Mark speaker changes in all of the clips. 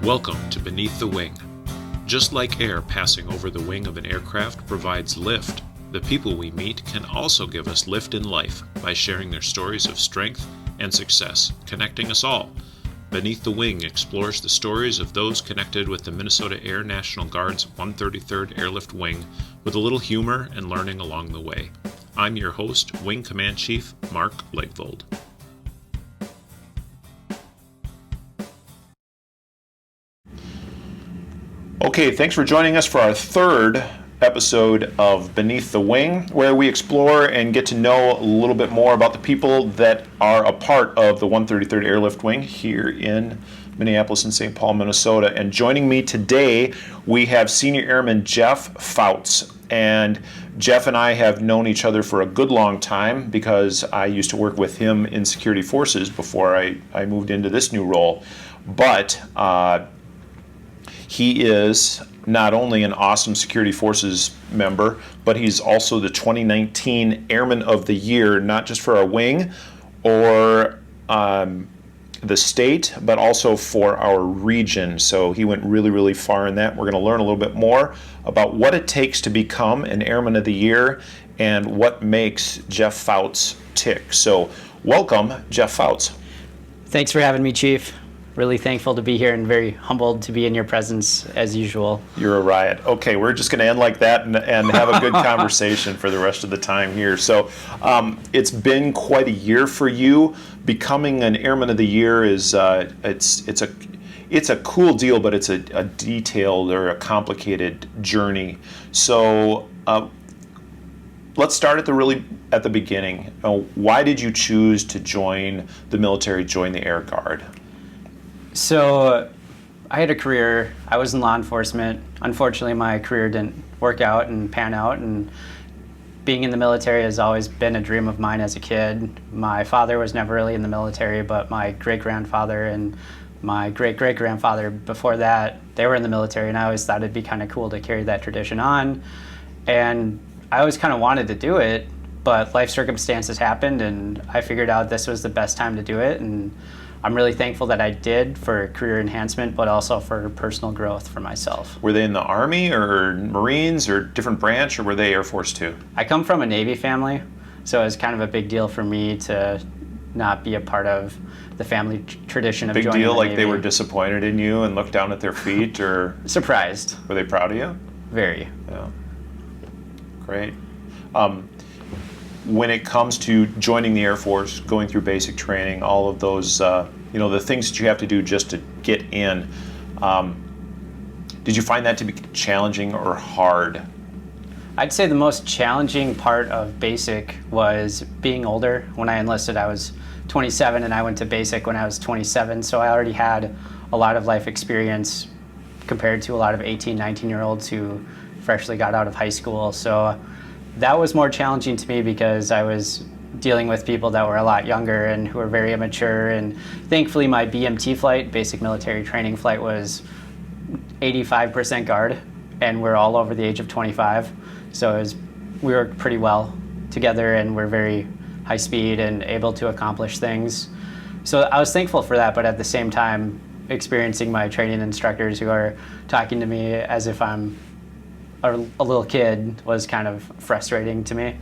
Speaker 1: Welcome to Beneath the Wing. Just like air passing over the wing of an aircraft provides lift, the people we meet can also give us lift in life by sharing their stories of strength and success, connecting us all. Beneath the Wing explores the stories of those connected with the Minnesota Air National Guard's 133rd Airlift Wing with a little humor and learning along the way. I'm your host, Wing Command Chief Mark Legvold. Okay, thanks for joining us for our third episode of Beneath the Wing, where we explore and get to know a little bit more about the people that are a part of the 133rd Airlift Wing here in Minneapolis and St. Paul, Minnesota. And joining me today, we have Senior Airman Jeff Fouts. And Jeff and I have known each other for a good long time because I used to work with him in security forces before I moved into this new role. But he is not only an awesome Security Forces member, but he's also the 2019 Airman of the Year, not just for our wing or the state, but also for our region. So he went really, really far in that. We're going to learn a little bit more about what it takes to become an Airman of the Year and what makes Jeff Fouts tick. So welcome, Jeff Fouts.
Speaker 2: Thanks for having me, Chief. Really thankful to be here and very humbled to be in your presence as usual.
Speaker 1: You're a riot. Okay, we're just going to end like that and have a good conversation for the rest of the time here. So it's been quite a year for you. Becoming an Airman of the Year is it's a cool deal, but it's a detailed or a complicated journey. So let's start at the beginning. Why did you choose to join the military, join the Air Guard?
Speaker 2: So I had a career. I was in law enforcement. Unfortunately, my career didn't work out and pan out, and being in the military has always been a dream of mine as a kid. My father was never really in the military, but my great-grandfather and my great-great-grandfather before that, they were in the military, and I always thought it'd be kind of cool to carry that tradition on. And I always kind of wanted to do it, but life circumstances happened, and I figured out this was the best time to do it. And I'm really thankful that I did for career enhancement, but also for personal growth for myself.
Speaker 1: Were they in the Army or Marines or different branch, or were they Air Force too?
Speaker 2: I come from a Navy family, so it was kind of a big deal for me to not be a part of the family tradition of joining the Navy.
Speaker 1: Big deal, like they were disappointed in you and looked down at their feet, or?
Speaker 2: Surprised.
Speaker 1: Were they proud of you?
Speaker 2: Very.
Speaker 1: Yeah. Great. When it comes to joining the Air Force, going through basic training, all of those, the things that you have to do just to get in, did you find that to be challenging or hard?
Speaker 2: I'd say the most challenging part of basic was being older. When I enlisted, I was 27, and I went to basic when I was 27, so I already had a lot of life experience compared to a lot of 18, 19-year-olds who freshly got out of high school. So that was more challenging to me because I was dealing with people that were a lot younger and who were very immature. And thankfully, my BMT flight, basic military training flight, was 85% guard, and we're all over the age of 25. So we worked pretty well together, and we're very high speed and able to accomplish things. So I was thankful for that, but at the same time, experiencing my training instructors who are talking to me as if I'm a little kid was kind of frustrating to me.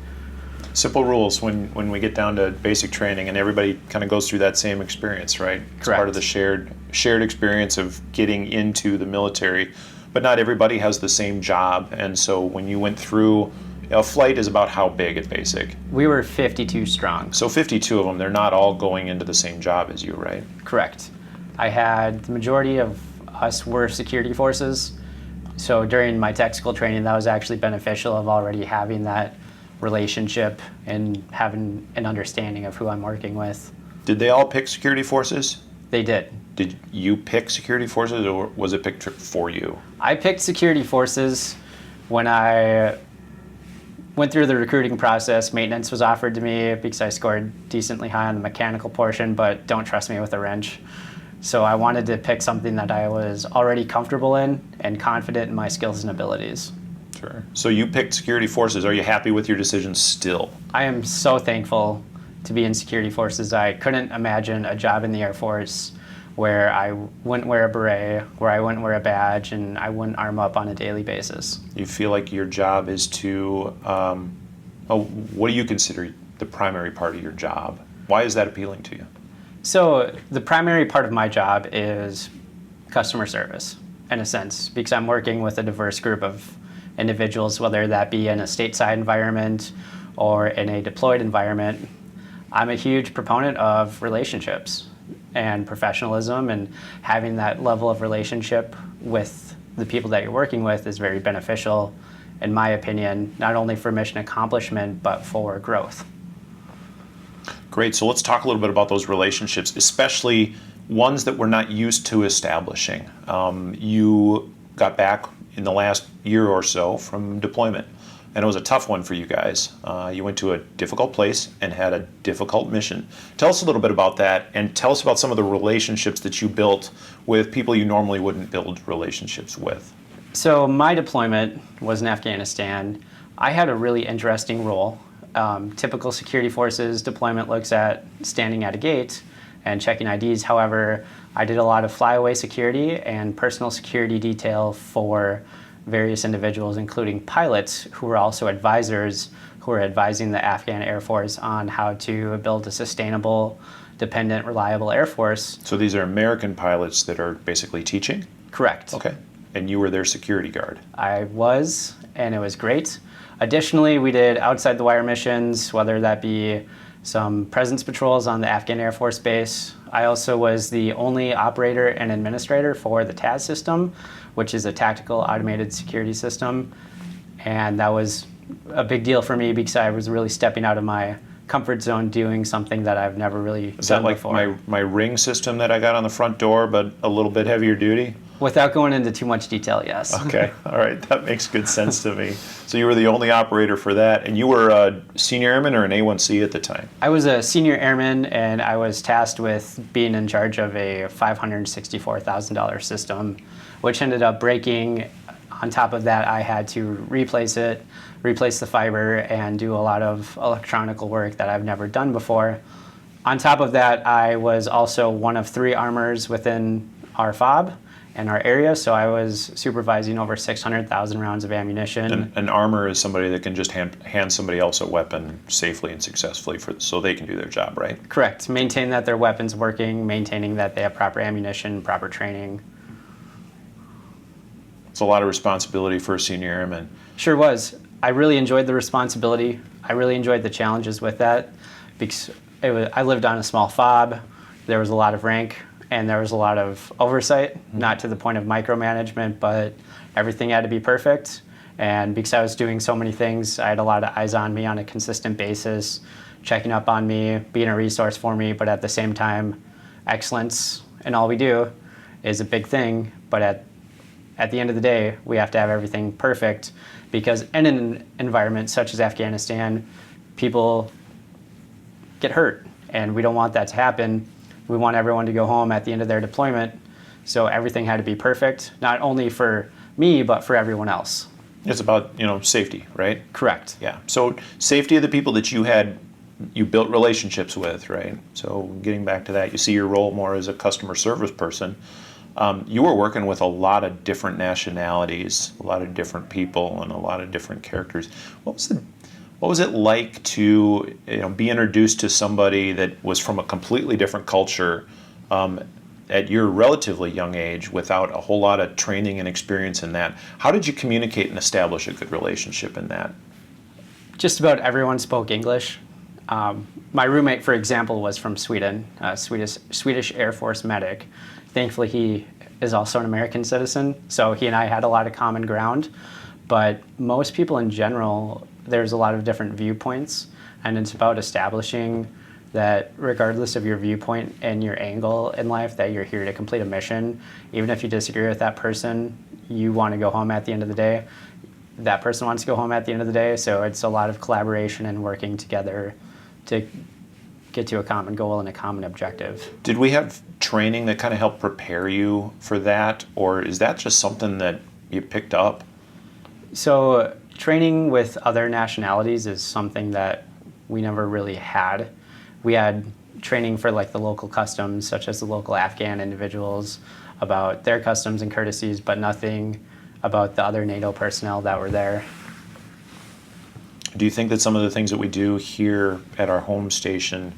Speaker 1: Simple rules when we get down to basic training, and everybody kind of goes through that same experience, right? It's
Speaker 2: Correct.
Speaker 1: Part of the shared experience of getting into the military, but not everybody has the same job. And so when you went through, a flight is about how big at basic?
Speaker 2: We were 52 strong.
Speaker 1: So 52 of them, they're not all going into the same job as you, right?
Speaker 2: Correct. I had the majority of us were security forces. So during my tech school training, that was actually beneficial of already having that relationship and having an understanding of who I'm working with.
Speaker 1: Did they all pick security forces?
Speaker 2: They did.
Speaker 1: Did you pick security forces, or was it picked for you?
Speaker 2: I picked security forces when I went through the recruiting process. Maintenance was offered to me because I scored decently high on the mechanical portion, but don't trust me with a wrench. So I wanted to pick something that I was already comfortable in and confident in my skills and abilities.
Speaker 1: Sure. So you picked security forces. Are you happy with your decision still?
Speaker 2: I am so thankful to be in security forces. I couldn't imagine a job in the Air Force where I wouldn't wear a beret, where I wouldn't wear a badge, and I wouldn't arm up on a daily basis.
Speaker 1: You feel like your job is to, what do you consider the primary part of your job? Why is that appealing to you?
Speaker 2: So the primary part of my job is customer service, in a sense, because I'm working with a diverse group of individuals, whether that be in a stateside environment or in a deployed environment. I'm a huge proponent of relationships and professionalism, and having that level of relationship with the people that you're working with is very beneficial, in my opinion, not only for mission accomplishment, but for growth.
Speaker 1: Great. So let's talk a little bit about those relationships, especially ones that we're not used to establishing. You got back in the last year or so from deployment, and it was a tough one for you guys. You went to a difficult place and had a difficult mission. Tell us a little bit about that, and tell us about some of the relationships that you built with people you normally wouldn't build relationships with.
Speaker 2: So my deployment was in Afghanistan. I had a really interesting role. Typical security forces deployment looks at standing at a gate and checking IDs. However, I did a lot of flyaway security and personal security detail for various individuals, including pilots who were also advisors, who were advising the Afghan Air Force on how to build a sustainable, dependent, reliable Air Force.
Speaker 1: So these are American pilots that are basically teaching?
Speaker 2: Correct.
Speaker 1: Okay. And you were their security guard?
Speaker 2: I was, and it was great. Additionally, we did outside the wire missions, whether that be some presence patrols on the Afghan Air Force Base. I also was the only operator and administrator for the TAS system, which is a tactical automated security system. And that was a big deal for me because I was really stepping out of my comfort zone doing something that I've never really done before.
Speaker 1: Is that like my ring system that I got on the front door, but a little bit heavier duty?
Speaker 2: Without going into too much detail, yes.
Speaker 1: Okay, all right, that makes good sense to me. So you were the only operator for that, and you were a senior airman or an A1C at the time?
Speaker 2: I was a senior airman, and I was tasked with being in charge of a $564,000 system, which ended up breaking. On top of that, I had to replace it, replace the fiber, and do a lot of electronical work that I've never done before. On top of that, I was also one of 3 armors within our FOB in our area, so I was supervising over 600,000 rounds of ammunition.
Speaker 1: An armor is somebody that can just hand somebody else a weapon safely and successfully so they can do their job, right?
Speaker 2: Correct. Maintain that their weapon's working, maintaining that they have proper ammunition, proper training.
Speaker 1: It's a lot of responsibility for a senior airman.
Speaker 2: Sure was. I really enjoyed the responsibility. I really enjoyed the challenges with that because I lived on a small FOB. There was a lot of rank and there was a lot of oversight, not to the point of micromanagement, but everything had to be perfect. And because I was doing so many things, I had a lot of eyes on me on a consistent basis, checking up on me, being a resource for me, but at the same time, excellence in all we do is a big thing, but at the end of the day, we have to have everything perfect because in an environment such as Afghanistan, people get hurt, and we don't want that to happen. We want everyone to go home at the end of their deployment, so everything had to be perfect, not only for me, but for everyone else.
Speaker 1: It's about, safety, right?
Speaker 2: Correct.
Speaker 1: Yeah. So safety of the people that you built relationships with, right? So getting back to that, you see your role more as a customer service person. You were working with a lot of different nationalities, a lot of different people, and a lot of different characters. What was it like to be introduced to somebody that was from a completely different culture at your relatively young age without a whole lot of training and experience in that? How did you communicate and establish a good relationship in that?
Speaker 2: Just about everyone spoke English. My roommate, for example, was from Sweden, a Swedish Air Force medic. Thankfully, he is also an American citizen, so he and I had a lot of common ground. But most people in general, there's a lot of different viewpoints, and it's about establishing that regardless of your viewpoint and your angle in life, that you're here to complete a mission. Even if you disagree with that person, you want to go home at the end of the day. That person wants to go home at the end of the day, so it's a lot of collaboration and working together to get to a common goal and a common objective.
Speaker 1: Did we have training that kind of helped prepare you for that, or is that just something that you picked up?
Speaker 2: So training with other nationalities is something that we never really had. We had training for like the local customs, such as the local Afghan individuals, about their customs and courtesies, but nothing about the other NATO personnel that were there.
Speaker 1: Do you think that some of the things that we do here at our home station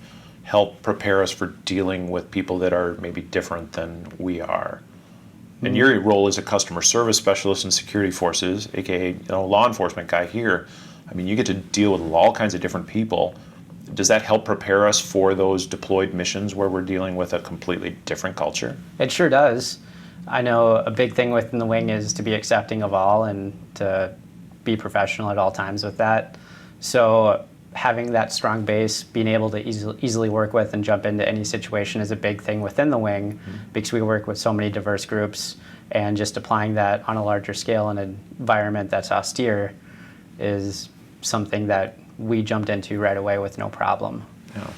Speaker 1: help prepare us for dealing with people that are maybe different than we are? And your role as a customer service specialist in security forces, aka law enforcement guy here, I mean, you get to deal with all kinds of different people. Does that help prepare us for those deployed missions where we're dealing with a completely different culture?
Speaker 2: It sure does. I know a big thing within the wing is to be accepting of all and to be professional at all times with that. So having that strong base, being able to easily work with and jump into any situation is a big thing within the wing, because we work with so many diverse groups, and just applying that on a larger scale in an environment that's austere is something that we jumped into right away with no problem.
Speaker 1: Yeah.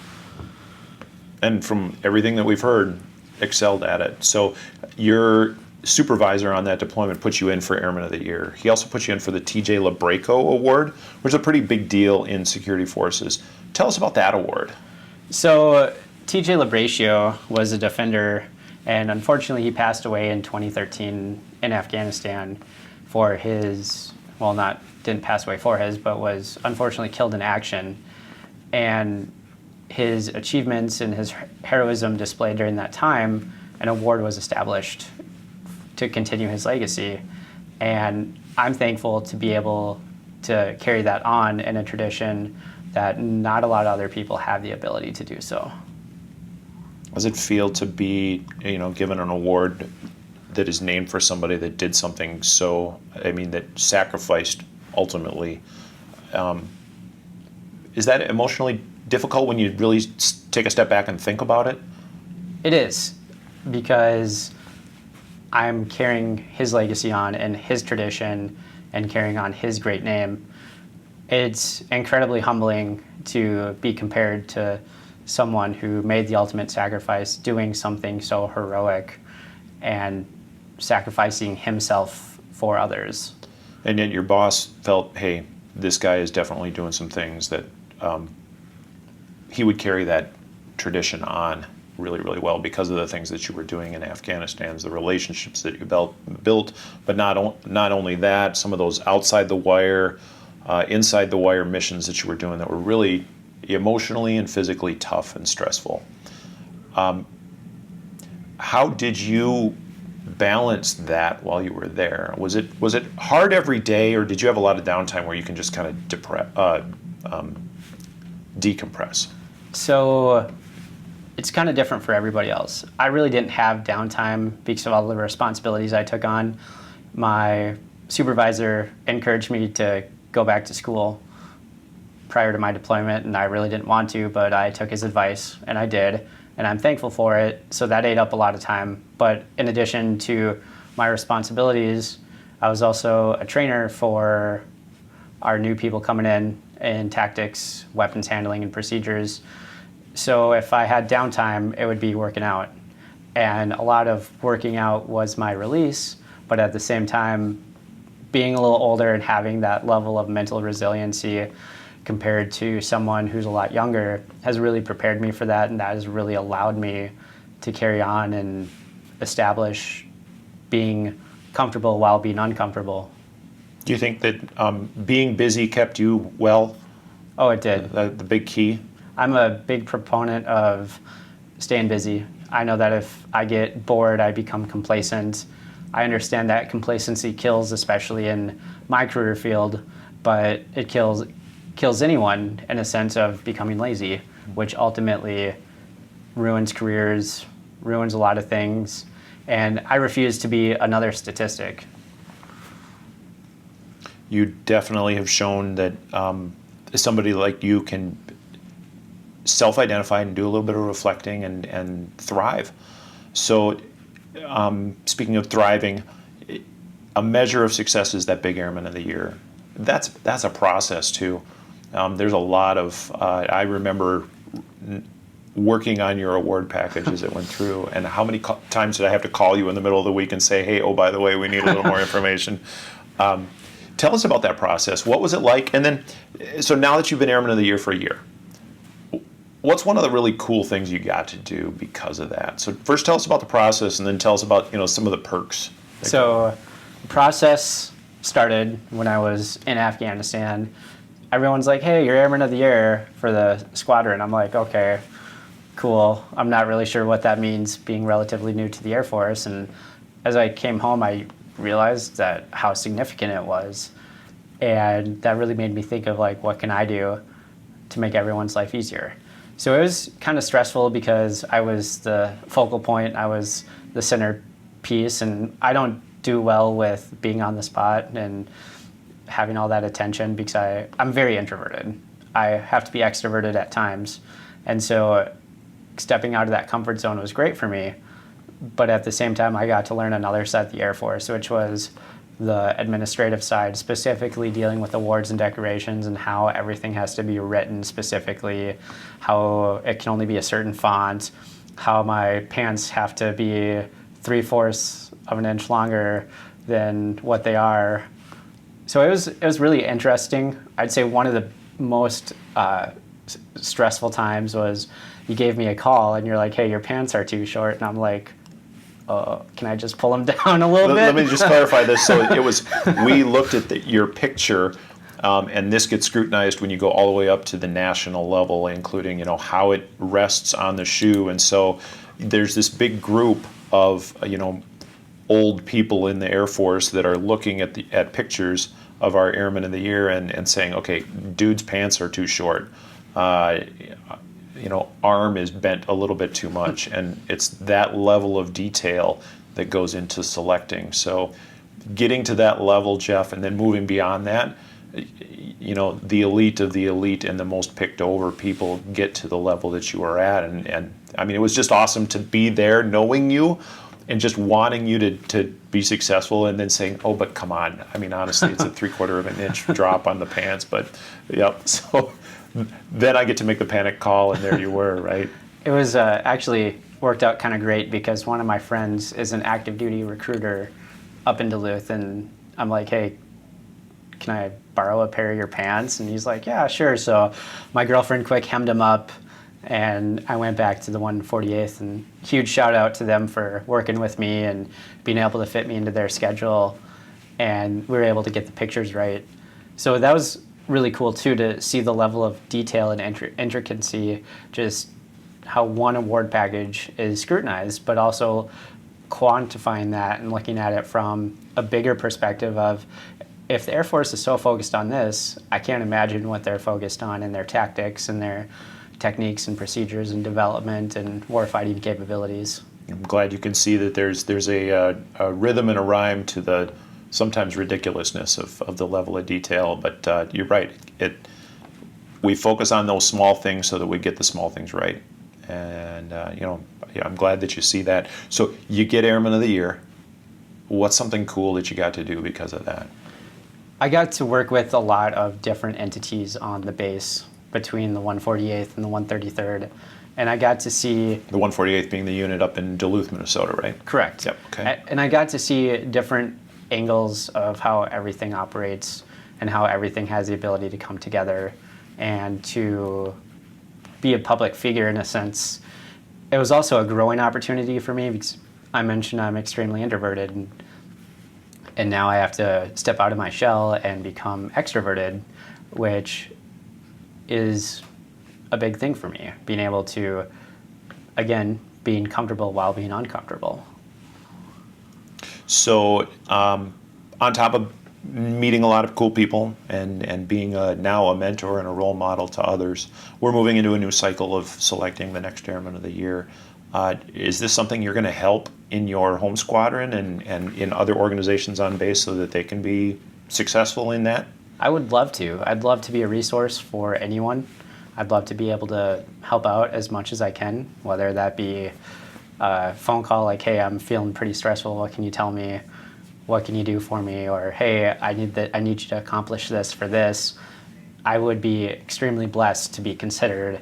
Speaker 1: And from everything that we've heard, excelled at it. So your supervisor on that deployment put you in for Airman of the Year. He also put you in for the TJ Labreco Award, which is a pretty big deal in security forces. Tell us about that award.
Speaker 2: So TJ Labreco was a defender, and unfortunately he passed away in 2013 in Afghanistan for his, didn't pass away for his, but was unfortunately killed in action. And his achievements and his heroism displayed during that time, an award was established to continue his legacy. And I'm thankful to be able to carry that on in a tradition that not a lot of other people have the ability to do so.
Speaker 1: How does it feel to be, given an award that is named for somebody that did something that sacrificed ultimately? Is that emotionally difficult when you really take a step back and think about it?
Speaker 2: It is, because I'm carrying his legacy on and his tradition and carrying on his great name. It's incredibly humbling to be compared to someone who made the ultimate sacrifice, doing something so heroic and sacrificing himself for others.
Speaker 1: And yet your boss felt, hey, this guy is definitely doing some things that he would carry that tradition on really, really well because of the things that you were doing in Afghanistan, the relationships that you built, but not only that, some of those outside the wire, inside the wire missions that you were doing that were really emotionally and physically tough and stressful. How did you balance that while you were there? Was it hard every day, or did you have a lot of downtime where you can just kind of decompress?
Speaker 2: So it's kind of different for everybody else. I really didn't have downtime because of all the responsibilities I took on. My supervisor encouraged me to go back to school prior to my deployment, and I really didn't want to, but I took his advice, and I did, and I'm thankful for it. So that ate up a lot of time. But in addition to my responsibilities, I was also a trainer for our new people coming in tactics, weapons handling, and procedures. So if I had downtime, it would be working out. And a lot of working out was my release, but at the same time, being a little older and having that level of mental resiliency compared to someone who's a lot younger has really prepared me for that, and that has really allowed me to carry on and establish being comfortable while being uncomfortable.
Speaker 1: Do you think that being busy kept you well?
Speaker 2: Oh, it did.
Speaker 1: The big key?
Speaker 2: I'm a big proponent of staying busy. I know that if I get bored, I become complacent. I understand that complacency kills, especially in my career field, but it kills anyone in a sense of becoming lazy, which ultimately ruins careers, ruins a lot of things, and I refuse to be another statistic.
Speaker 1: You definitely have shown that somebody like you can self-identify and do a little bit of reflecting and thrive. So speaking of thriving, a measure of success is that big Airman of the Year. That's a process too. There's a lot of, I remember working on your award package as it went through, and how many times did I have to call you in the middle of the week and say, hey, oh, by the way, we need a little more information. Tell us about that process. What was it like? And then, so now that you've been Airman of the Year for a year, what's one of the really cool things you got to do because of that? So first tell us about the process, and then tell us about, some of the perks.
Speaker 2: So the process started when I was in Afghanistan. Everyone's like, hey, you're Airman of the Year for the squadron. I'm like, okay, cool. I'm not really sure what that means, being relatively new to the Air Force. And as I came home, I realized that how significant it was. And that really made me think of like, what can I do to make everyone's life easier? So it was kind of stressful because I was the focal point, I was the centerpiece, and I don't do well with being on the spot and having all that attention because I'm very introverted. I have to be extroverted at times. And so stepping out of that comfort zone was great for me. But at the same time, I got to learn another side of the Air Force, which was the administrative side, specifically dealing with awards and decorations and how everything has to be written specifically, how it can only be a certain font, how my pants have to be 3/4 of an inch longer than what they are. So it was really interesting. I'd say one of the most stressful times was you gave me a call and you're like, hey, your pants are too short. And I'm like, can I just pull them down a little bit?
Speaker 1: Let me just clarify this. So we looked at your picture, and this gets scrutinized when you go all the way up to the national level, including, how it rests on the shoe. And so there's this big group of, old people in the Air Force that are looking at pictures of our Airmen of the Year and saying, okay, dude's pants are too short. Arm is bent a little bit too much, and it's that level of detail that goes into selecting. So getting to that level, Jeff, and then moving beyond that, the elite of the elite and the most picked over people get to the level that you are at. And I mean, it was just awesome to be there knowing you and just wanting you to be successful, and then saying, oh, but come on. I mean, honestly, it's a 3/4 of an inch drop on the pants, but yep. So then I get to make the panic call, and there you were, right?
Speaker 2: It was actually worked out kind of great because one of my friends is an active duty recruiter up in Duluth, and I'm like, hey, can I borrow a pair of your pants? And he's like, yeah, sure. So my girlfriend quick hemmed him up, and I went back to the 148th, and huge shout out to them for working with me and being able to fit me into their schedule, and we were able to get the pictures right. So that was really cool too, to see the level of detail and intricacy, just how one award package is scrutinized, but also quantifying that and looking at it from a bigger perspective of, if the Air Force is so focused on this, I can't imagine what they're focused on in their tactics and their techniques and procedures and development and warfighting capabilities.
Speaker 1: I'm glad you can see that there's a rhythm and a rhyme to the sometimes ridiculousness of the level of detail. But you're right. We focus on those small things so that we get the small things right. And I'm glad that you see that. So you get Airman of the Year. What's something cool that you got to do because of that?
Speaker 2: I got to work with a lot of different entities on the base between the 148th and the 133rd, and I got to see...
Speaker 1: The 148th being the unit up in Duluth, Minnesota, right?
Speaker 2: Correct.
Speaker 1: Yep, okay.
Speaker 2: And I got to see different angles of how everything operates and how everything has the ability to come together and to be a public figure in a sense. It was also a growing opportunity for me because I mentioned I'm extremely introverted, and now I have to step out of my shell and become extroverted, which is a big thing for me, being able to, again, being comfortable while being uncomfortable.
Speaker 1: So on top of meeting a lot of cool people and being now a mentor and a role model to others, we're moving into a new cycle of selecting the next Airman of the Year. Is this something you're going to help in your home squadron and in other organizations on base so that they can be successful in that?
Speaker 2: I would love to. I'd love to be a resource for anyone. I'd love to be able to help out as much as I can, whether that be a phone call like, hey, I'm feeling pretty stressful. What can you tell me? What can you do for me? Or, hey, I need you to accomplish this for this. I would be extremely blessed to be considered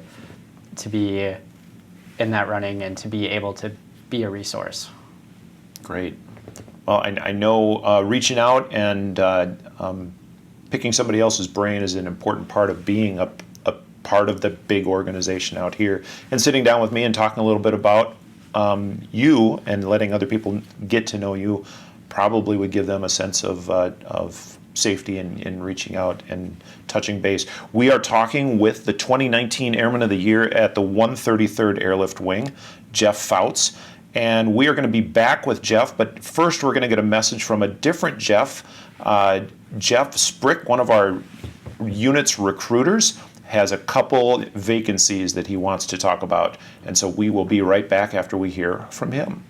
Speaker 2: to be in that running and to be able to be a resource.
Speaker 1: Great. Well, I know reaching out and picking somebody else's brain is an important part of being a part of the big organization out here. And sitting down with me and talking a little bit about you and letting other people get to know you probably would give them a sense of safety in reaching out and touching base. We are talking with the 2019 Airman of the Year at the 133rd Airlift Wing, Jeff Fouts. And we are going to be back with Jeff, but first we're going to get a message from a different Jeff. Jeff Sprick, one of our unit's recruiters, has a couple vacancies that he wants to talk about. And so we will be right back after we hear from him.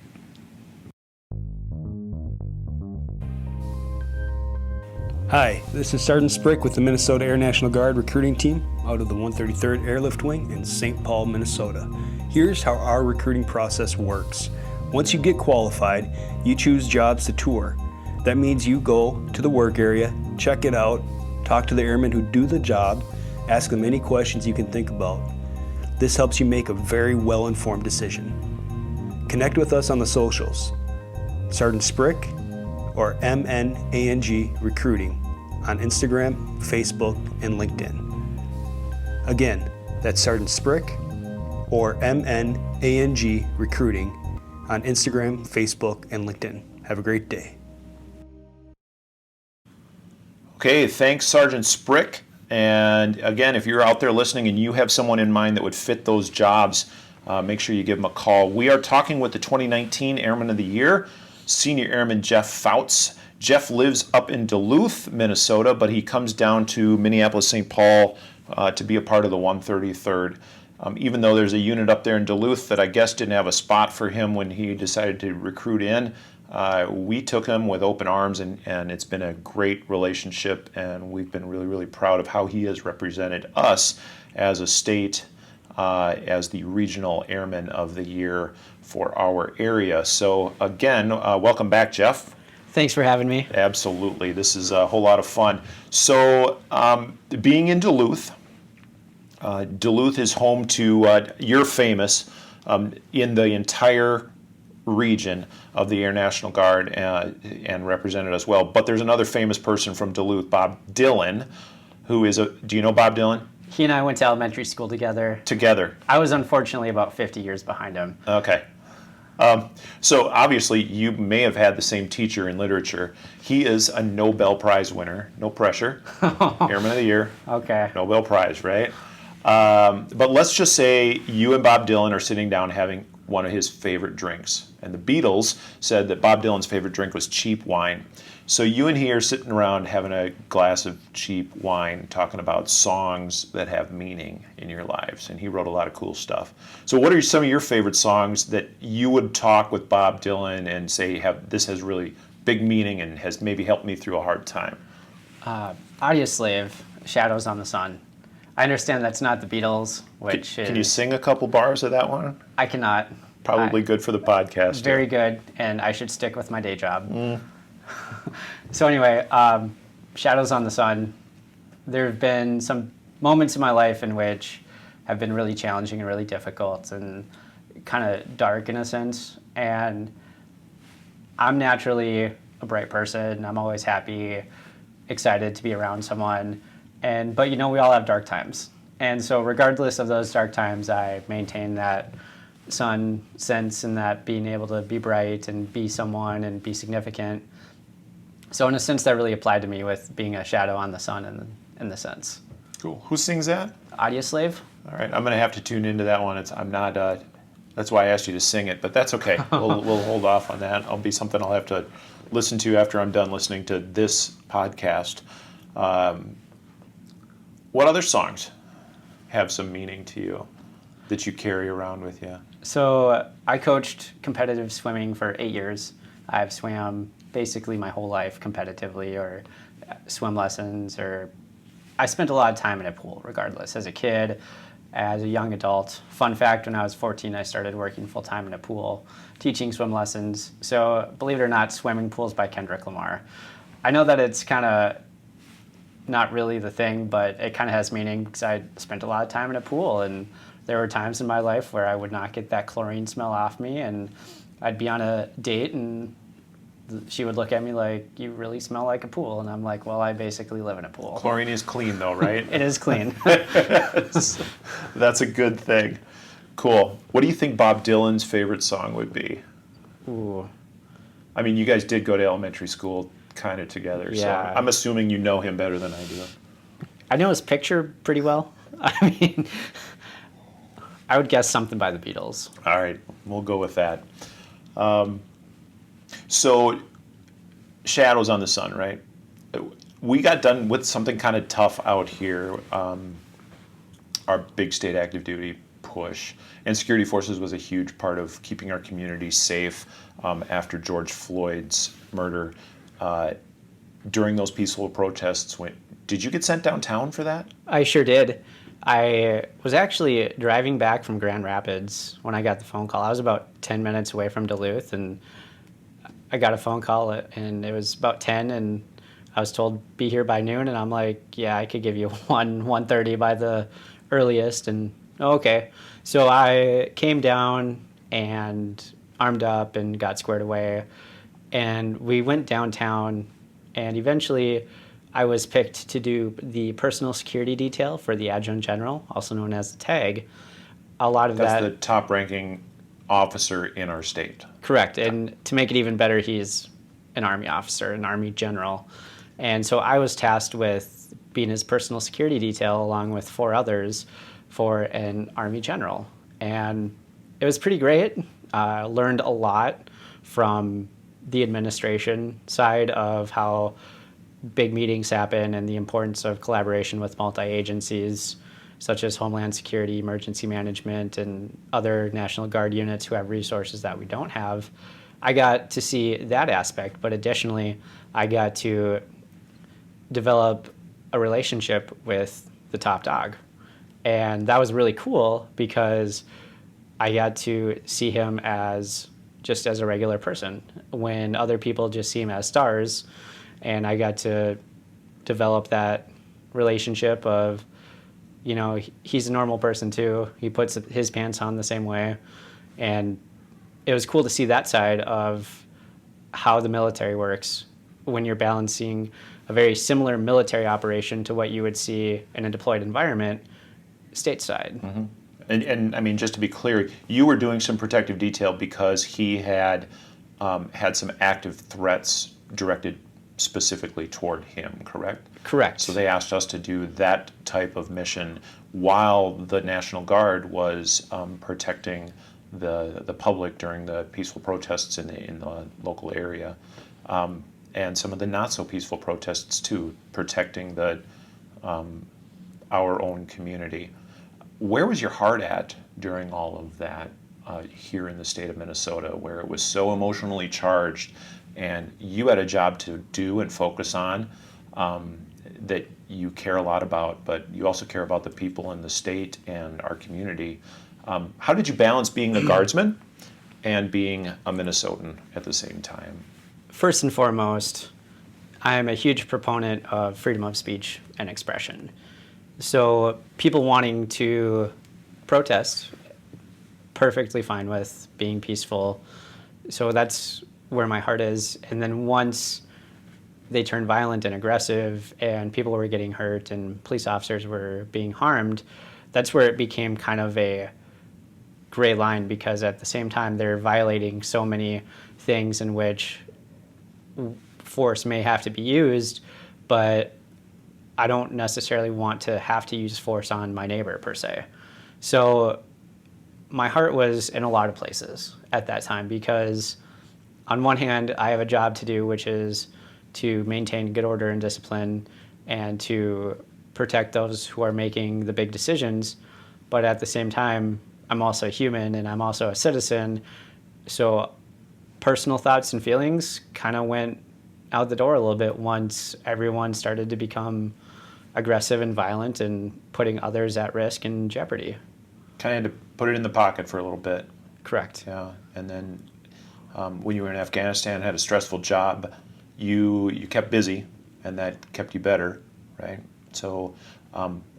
Speaker 3: Hi, this is Sergeant Sprick with the Minnesota Air National Guard recruiting team out of the 133rd Airlift Wing in St. Paul, Minnesota. Here's how our recruiting process works. Once you get qualified, you choose jobs to tour. That means you go to the work area, check it out, talk to the airmen who do the job, ask them any questions you can think about. This helps you make a very well-informed decision. Connect with us on the socials, Sergeant Sprick or MNANG Recruiting on Instagram, Facebook, and LinkedIn. Again, that's Sergeant Sprick or MNANG Recruiting on Instagram, Facebook, and LinkedIn. Have a great day.
Speaker 1: Okay, thanks, Sergeant Sprick. And again, if you're out there listening and you have someone in mind that would fit those jobs, make sure you give them a call. We are talking with the 2019 Airman of the Year, Senior Airman Jeff Fouts. Jeff lives up in Duluth, Minnesota, but he comes down to Minneapolis, St. Paul to be a part of the 133rd. Even though there's a unit up there in Duluth that I guess didn't have a spot for him when he decided to recruit in, we took him with open arms, and it's been a great relationship, and we've been really, really proud of how he has represented us as a state, as the Regional Airman of the Year for our area. So again, welcome back, Jeff.
Speaker 2: Thanks for having me.
Speaker 1: Absolutely. This is a whole lot of fun. So being in Duluth, Duluth is home to, you're famous in the entire region of the Air National Guard and represented as well. But there's another famous person from Duluth, Bob Dylan, who is do you know Bob Dylan?
Speaker 2: He and I went to elementary school together.
Speaker 1: Together.
Speaker 2: I was unfortunately about 50 years behind him.
Speaker 1: Okay. So obviously you may have had the same teacher in literature. He is a Nobel Prize winner. No pressure. Airman of the Year.
Speaker 2: Okay.
Speaker 1: Nobel Prize, right? But let's just say you and Bob Dylan are sitting down having one of his favorite drinks. And the Beatles said that Bob Dylan's favorite drink was cheap wine. So you and he are sitting around having a glass of cheap wine, talking about songs that have meaning in your lives. And he wrote a lot of cool stuff. So what are some of your favorite songs that you would talk with Bob Dylan and say, this has really big meaning and has maybe helped me through a hard time?
Speaker 2: Audioslave, Shadows on the Sun. I understand that's not the Beatles, which
Speaker 1: Can you sing a couple bars of that one?
Speaker 2: I cannot.
Speaker 1: Probably good for the podcast.
Speaker 2: Very good, and I should stick with my day job. So anyway, Shadows on the Sun. There have been some moments in my life in which have been really challenging and really difficult and kind of dark in a sense. And I'm naturally a bright person. I'm always happy, excited to be around someone. But we all have dark times. And so regardless of those dark times, I maintain that sun sense and that being able to be bright and be someone and be significant. So in a sense, that really applied to me with being a shadow on the sun in the sense.
Speaker 1: Cool. Who sings that?
Speaker 2: Audioslave.
Speaker 1: All right, I'm going to have to tune into that one. I'm not. That's why I asked you to sing it, but that's okay. We'll hold off on that. It'll be something I'll have to listen to after I'm done listening to this podcast. What other songs have some meaning to you that you carry around with you?
Speaker 2: So I coached competitive swimming for 8 years. I've swam basically my whole life competitively, or swim lessons, or I spent a lot of time in a pool regardless. As a kid, as a young adult. Fun fact, when I was 14, I started working full-time in a pool, teaching swim lessons. So believe it or not, Swimming Pools by Kendrick Lamar. I know that it's kind of not really the thing, but it kind of has meaning because I spent a lot of time in a pool, and there were times in my life where I would not get that chlorine smell off me, and I'd be on a date and she would look at me like, "You really smell like a pool," and I'm like, "Well, I basically live in a pool."
Speaker 1: Chlorine is clean, though, right?
Speaker 2: It is clean.
Speaker 1: That's a good thing. Cool. What do you think Bob Dylan's favorite song would be?
Speaker 2: Ooh.
Speaker 1: I mean, you guys did go to elementary school kind of together, so
Speaker 2: Yeah.
Speaker 1: I'm assuming you know him better than I do.
Speaker 2: I know his picture pretty well. I mean, I would guess something by the Beatles.
Speaker 1: All right, we'll go with that. So, Shadows on the Sun, right? We got done with something kind of tough out here, our big state active duty push. And security forces was a huge part of keeping our community safe after George Floyd's murder. During those peaceful protests, did you get sent downtown for that?
Speaker 2: I sure did. I was actually driving back from Grand Rapids when I got the phone call. I was about 10 minutes away from Duluth, and I got a phone call, and it was about 10, and I was told, be here by noon, and I'm like, yeah, I could give you 1:30 by the earliest, and okay. So I came down and armed up and got squared away, and we went downtown, and eventually I was picked to do the personal security detail for the adjutant general, also known as the TAG. A lot of
Speaker 1: That's
Speaker 2: that...
Speaker 1: the top-ranking officer in our state.
Speaker 2: Correct, and to make it even better, he's an Army officer, an Army general. And so I was tasked with being his personal security detail along with 4 others for an Army general. And it was pretty great. Learned a lot from the administration side of how big meetings happen and the importance of collaboration with multi-agencies such as Homeland Security, Emergency Management, and other National Guard units who have resources that we don't have. I got to see that aspect, but additionally, I got to develop a relationship with the top dog. And that was really cool because I got to see him as just as a regular person when other people just see him as stars. And I got to develop that relationship of, you know, he's a normal person too. He puts his pants on the same way. And it was cool to see that side of how the military works when you're balancing a very similar military operation to what you would see in a deployed environment stateside.
Speaker 1: Mm-hmm. And I mean, just to be clear, you were doing some protective detail because he had had some active threats directed specifically toward him, correct?
Speaker 2: Correct.
Speaker 1: So they asked us to do that type of mission while the National Guard was protecting the public during the peaceful protests in the local area, and some of the not so peaceful protests too, protecting our own community. Where was your heart at during all of that here in the state of Minnesota, where it was so emotionally charged and you had a job to do and focus on that you care a lot about, but you also care about the people in the state and our community? How did you balance being a Guardsman and being a Minnesotan at the same time?
Speaker 2: First and foremost, I am a huge proponent of freedom of speech and expression. So people wanting to protest, perfectly fine with being peaceful. So that's where my heart is. And then once they turned violent and aggressive and people were getting hurt and police officers were being harmed, that's where it became kind of a gray line, because at the same time they're violating so many things in which force may have to be used, but I don't necessarily want to have to use force on my neighbor per se. So my heart was in a lot of places at that time, because on one hand, I have a job to do, which is to maintain good order and discipline and to protect those who are making the big decisions. But at the same time, I'm also human and I'm also a citizen. So personal thoughts and feelings kind of went out the door a little bit once everyone started to become aggressive and violent and putting others at risk and jeopardy.
Speaker 1: Kind of put it in the pocket for a little bit.
Speaker 2: Correct.
Speaker 1: Yeah, and then when you were in Afghanistan, had a stressful job, you kept busy, and that kept you better, right? So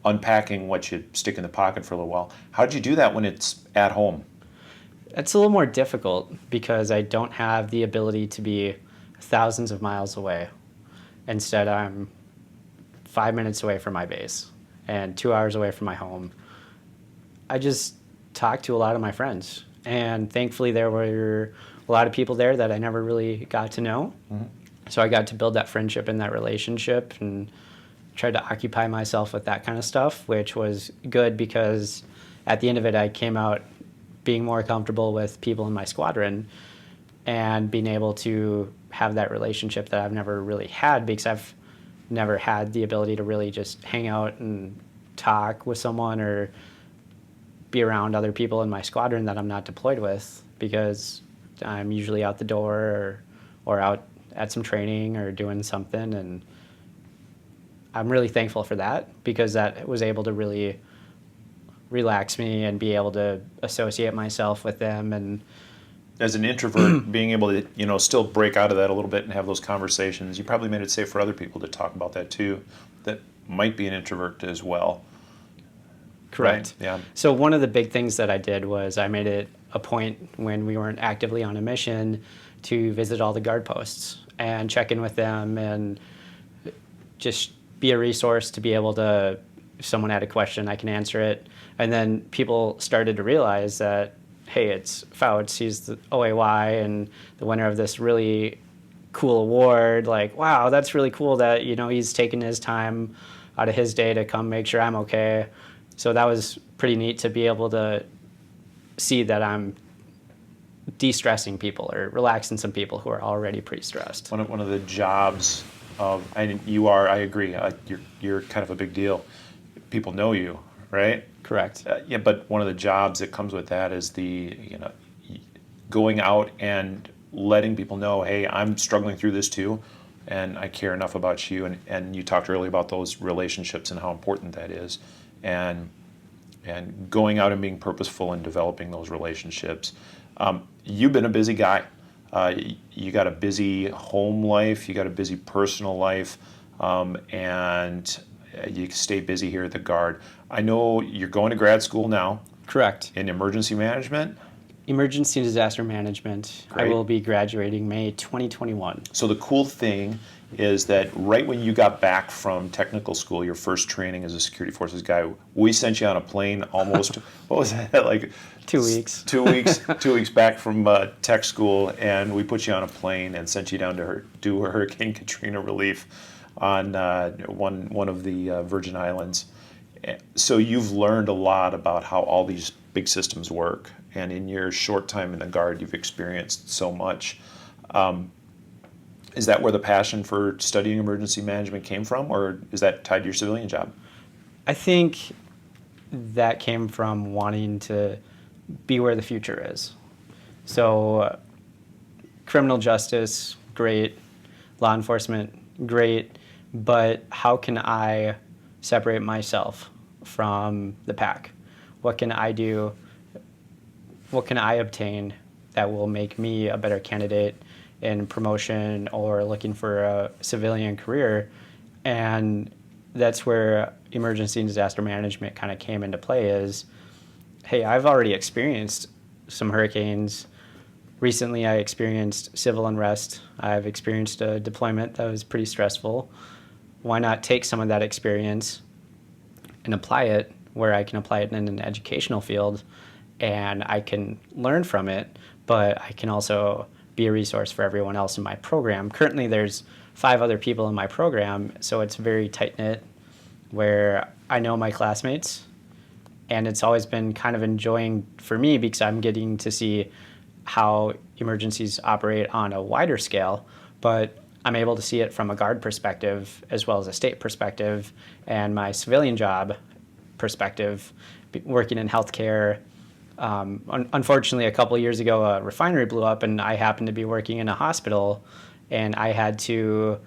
Speaker 1: unpacking what you stick in the pocket for a little while. How did you do that when it's at home?
Speaker 2: It's a little more difficult because I don't have the ability to be thousands of miles away. Instead, I'm 5 minutes away from my base and 2 hours away from my home. I just talked to a lot of my friends, and thankfully there were a lot of people there that I never really got to know. So I got to build that friendship and that relationship and tried to occupy myself with that kind of stuff, which was good because at the end of it, I came out being more comfortable with people in my squadron and being able to have that relationship that I've never really had, because I've never had the ability to really just hang out and talk with someone or be around other people in my squadron that I'm not deployed with, because I'm usually out the door or out at some training or doing something. And I'm really thankful for that, because that was able to really relax me and be able to associate myself with them. And
Speaker 1: As an introvert, being able to, still break out of that a little bit and have those conversations, you probably made it safe for other people to talk about that too, that might be an introvert as well.
Speaker 2: correct.
Speaker 1: Right? Yeah.
Speaker 2: So one of the big things that I did was I made it a point when we weren't actively on a mission to visit all the guard posts and check in with them and just be a resource to be able to, if someone had a question, I can answer it. And then people started to realize that, hey, it's Fouts, he's the OAY and the winner of this really cool award. Like, wow, that's really cool that, he's taking his time out of his day to come make sure I'm okay. So that was pretty neat to be able to see that I'm de-stressing people or relaxing some people who are already pretty stressed.
Speaker 1: One of the jobs of, and I agree, you're kind of a big deal. People know you, right?
Speaker 2: Correct.
Speaker 1: Yeah, but one of the jobs that comes with that is going out and letting people know, hey, I'm struggling through this too, and I care enough about you. And you talked earlier about those relationships and how important that is, and going out and being purposeful in developing those relationships. You've been a busy guy. You got a busy home life, you got a busy personal life, and you stay busy here at the Guard. I know you're going to grad school now.
Speaker 2: Correct.
Speaker 1: In emergency management?
Speaker 2: Emergency disaster management.
Speaker 1: Great.
Speaker 2: I will be graduating May 2021.
Speaker 1: So the cool thing is that right when you got back from technical school, your first training as a security forces guy, we sent you on a plane almost, what was that, like
Speaker 2: 2 weeks.
Speaker 1: 2 weeks, 2 weeks back from tech school, and we put you on a plane and sent you down to do Hurricane Katrina relief on one of the Virgin Islands. So you've learned a lot about how all these big systems work, and in your short time in the Guard, you've experienced so much. Is that where the passion for studying emergency management came from, or is that tied to your civilian job?
Speaker 2: I think that came from wanting to be where the future is. So criminal justice, great. Law enforcement, great. But how can I separate myself from the pack? What can I do? What can I obtain that will make me a better candidate in promotion or looking for a civilian career? And that's where emergency and disaster management kind of came into play is, hey, I've already experienced some hurricanes. Recently, I experienced civil unrest. I've experienced a deployment that was pretty stressful. Why not take some of that experience and apply it where I can apply it in an educational field and I can learn from it, but I can also be a resource for everyone else in my program. Currently, there's 5 other people in my program, so it's very tight-knit where I know my classmates, and it's always been kind of enjoying for me because I'm getting to see how emergencies operate on a wider scale, but I'm able to see it from a Guard perspective as well as a state perspective and my civilian job perspective, working in healthcare. Unfortunately, a couple of years ago, a refinery blew up and I happened to be working in a hospital, and I had to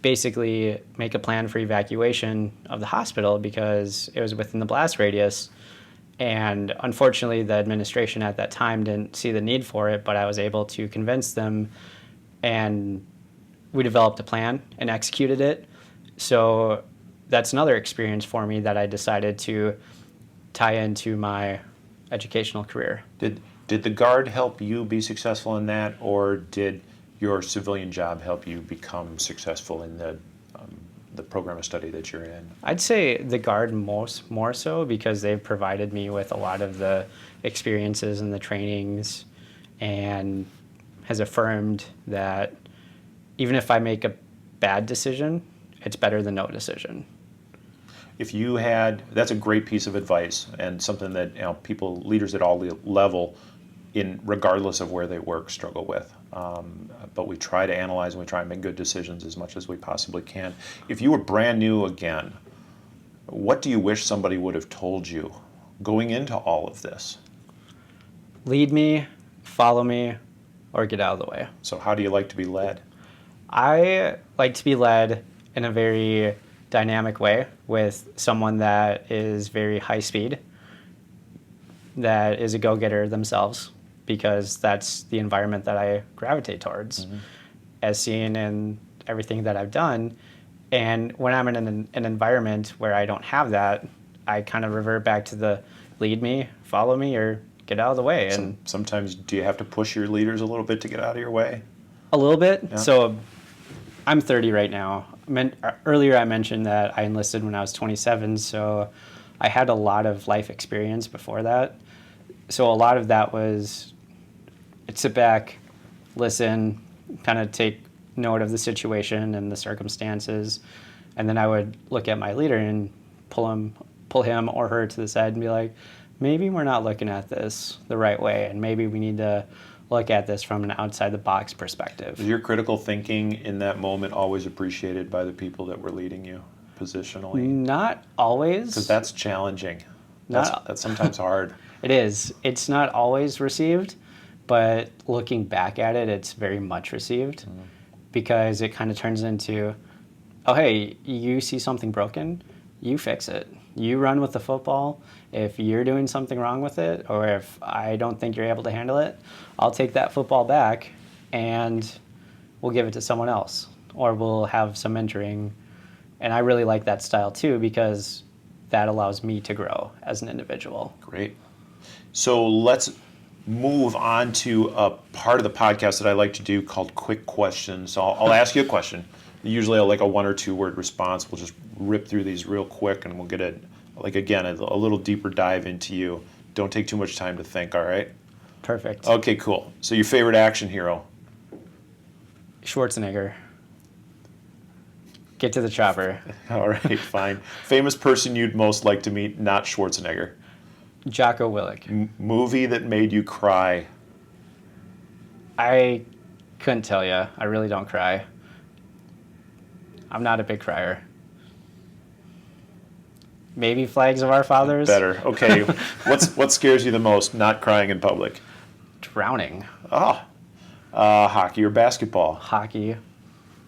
Speaker 2: basically make a plan for evacuation of the hospital because it was within the blast radius. And unfortunately, the administration at that time didn't see the need for it, but I was able to convince them, and we developed a plan and executed it. So that's another experience for me that I decided to tie into my educational career.
Speaker 1: Did the Guard help you be successful in that, or did your civilian job help you become successful in the program of study that you're in?
Speaker 2: I'd say the Guard more so because they've provided me with a lot of the experiences and the trainings, and has affirmed that even if I make a bad decision, it's better than no decision.
Speaker 1: If you had, that's a great piece of advice, and something that people, leaders at all level, regardless of where they work, struggle with. But we try to analyze and we try and make good decisions as much as we possibly can. If you were brand new again, what do you wish somebody would have told you going into all of this?
Speaker 2: Lead me, follow me, or get out of the way.
Speaker 1: So how do you like to be led?
Speaker 2: I like to be led in a very dynamic way with someone that is very high speed, that is a go-getter themselves, because that's the environment that I gravitate towards, as seen in everything that I've done. And when I'm in an environment where I don't have that, I kind of revert back to the lead me, follow me, or get out of the way. And
Speaker 1: sometimes do you have to push your leaders a little bit to get out of your way?
Speaker 2: A little bit.
Speaker 1: Yeah.
Speaker 2: So I'm 30 right now. Earlier I mentioned that I enlisted when I was 27, so I had a lot of life experience before that. So a lot of that was, I'd sit back, listen, kind of take note of the situation and the circumstances, and then I would look at my leader and pull him or her to the side and be like, maybe we're not looking at this the right way, and maybe we need to look at this from an outside the box perspective.
Speaker 1: Is your critical thinking in that moment always appreciated by the people that were leading you positionally?
Speaker 2: Not always.
Speaker 1: Because that's challenging. That's sometimes hard.
Speaker 2: It is. It's not always received, but looking back at it, it's very much received, because it kind of turns into, oh, hey, you see something broken, you fix it. You run with the football. If you're doing something wrong with it, or if I don't think you're able to handle it, I'll take that football back and we'll give it to someone else, or we'll have some mentoring. And I really like that style too, because that allows me to grow as an individual.
Speaker 1: Great. So let's move on to a part of the podcast that I like to do called Quick Questions. So I'll ask you a question. Usually like a 1 or 2 word response. We'll just rip through these real quick and we'll get a little deeper dive into you. Don't take too much time to think, all right?
Speaker 2: Perfect.
Speaker 1: Okay, cool. So your favorite action hero?
Speaker 2: Schwarzenegger. Get to the chopper.
Speaker 1: All right, fine. Famous person you'd most like to meet, not Schwarzenegger.
Speaker 2: Jocko Willink.
Speaker 1: Movie that made you cry?
Speaker 2: I couldn't tell you. I really don't cry. I'm not a big crier. Maybe Flags of Our Fathers.
Speaker 1: Better. Okay. What scares you the most? Not crying in public.
Speaker 2: Drowning.
Speaker 1: Hockey or basketball?
Speaker 2: Hockey.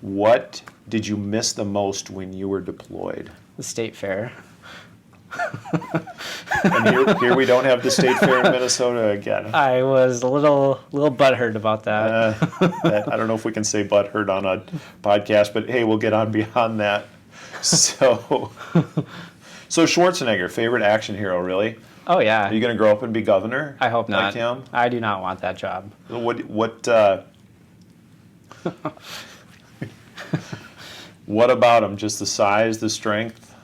Speaker 1: What did you miss the most when you were deployed?
Speaker 2: The state fair.
Speaker 1: And here we don't have the state fair in Minnesota again.
Speaker 2: I was a little butthurt about that.
Speaker 1: I don't know if we can say butthurt on a podcast, but hey, we'll get on beyond that. So Schwarzenegger, favorite action hero, really?
Speaker 2: Oh yeah.
Speaker 1: Are you going to grow up and be governor?
Speaker 2: I hope not.
Speaker 1: Like him?
Speaker 2: I do not want that job.
Speaker 1: What about him? Just the size, the strength?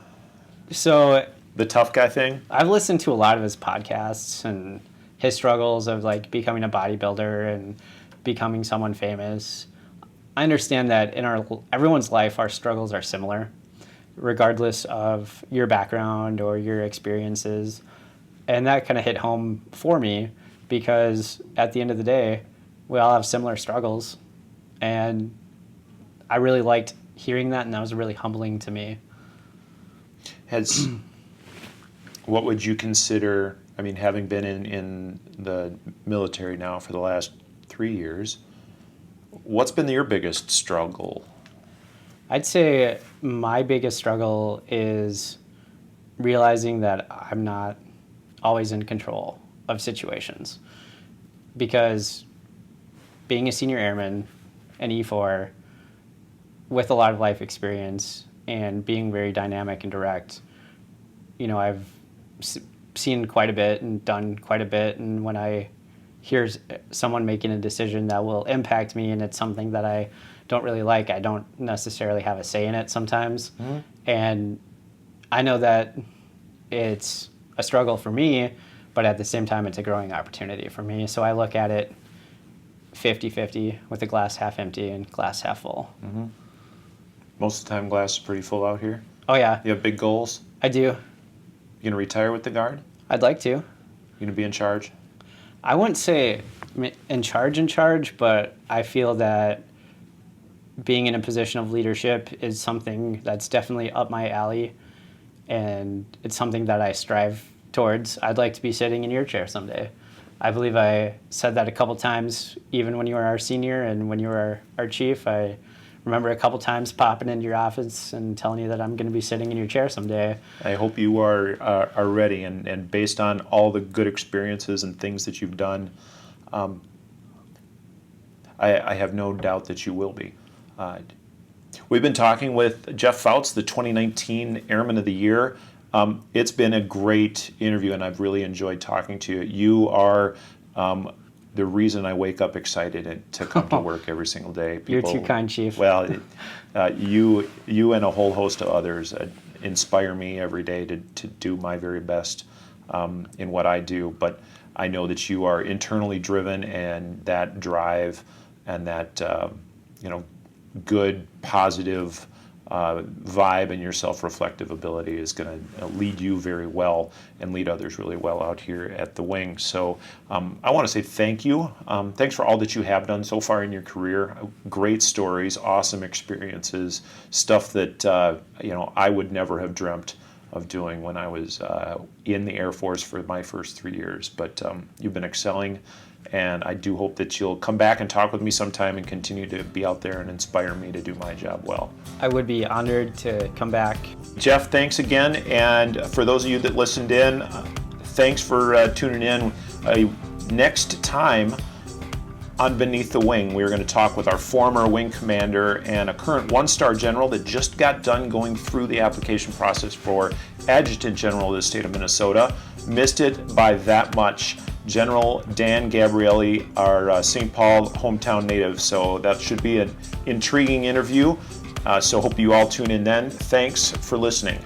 Speaker 2: So
Speaker 1: the tough guy thing?
Speaker 2: I've listened to a lot of his podcasts and his struggles of like becoming a bodybuilder and becoming someone famous. I understand that in everyone's life, our struggles are similar, regardless of your background or your experiences. And that kind of hit home for me, because at the end of the day, we all have similar struggles. And I really liked hearing that, and that was really humbling to me.
Speaker 1: What would you consider, I mean, having been in the military now for the last 3 years, what's been your biggest struggle?
Speaker 2: I'd say my biggest struggle is realizing that I'm not always in control of situations. Because being a senior airman, an E4, with a lot of life experience and being very dynamic and direct, I've seen quite a bit and done quite a bit. And when I here's someone making a decision that will impact me and it's something that I don't really like, I don't necessarily have a say in it sometimes. And I know that it's a struggle for me, but at the same time, it's a growing opportunity for me. So I look at it 50-50 with the glass half empty and glass half full.
Speaker 1: Most of the time, glass is pretty full out here.
Speaker 2: Oh, yeah.
Speaker 1: You have big goals?
Speaker 2: I do.
Speaker 1: You gonna retire with the Guard?
Speaker 2: I'd like to.
Speaker 1: You gonna be in charge?
Speaker 2: I wouldn't say in charge, but I feel that being in a position of leadership is something that's definitely up my alley, and it's something that I strive towards. I'd like to be sitting in your chair someday. I believe I said that a couple times, even when you were our senior and when you were our chief. I remember a couple times popping into your office and telling you that I'm going to be sitting in your chair someday.
Speaker 1: I hope you are ready, and based on all the good experiences and things that you've done, I have no doubt that you will be. We've been talking with Jeff Fouts, the 2019 Airman of the Year. It's been a great interview, and I've really enjoyed talking to you. You are the reason I wake up excited to come to work every single day.
Speaker 2: You're too kind, Chief.
Speaker 1: Well, you and a whole host of others inspire me every day to do my very best in what I do. But I know that you are internally driven, and that drive and that good, positive vibe and your self-reflective ability is going to lead you very well and lead others really well out here at the wing. So I want to say thank you. Thanks for all that you have done so far in your career. Great stories, awesome experiences, stuff that I would never have dreamt of doing when I was in the Air Force for my first 3 years. But you've been excelling, and I do hope that you'll come back and talk with me sometime and continue to be out there and inspire me to do my job well.
Speaker 2: I would be honored to come back.
Speaker 1: Jeff, thanks again. And for those of you that listened in, thanks for tuning in. Next time on Beneath the Wing, we're going to talk with our former wing commander and a current one-star general that just got done going through the application process for Adjutant General of the state of Minnesota. Missed it by that much. General Dan Gabrielli, our St. Paul hometown native. So that should be an intriguing interview. So hope you all tune in then. Thanks for listening.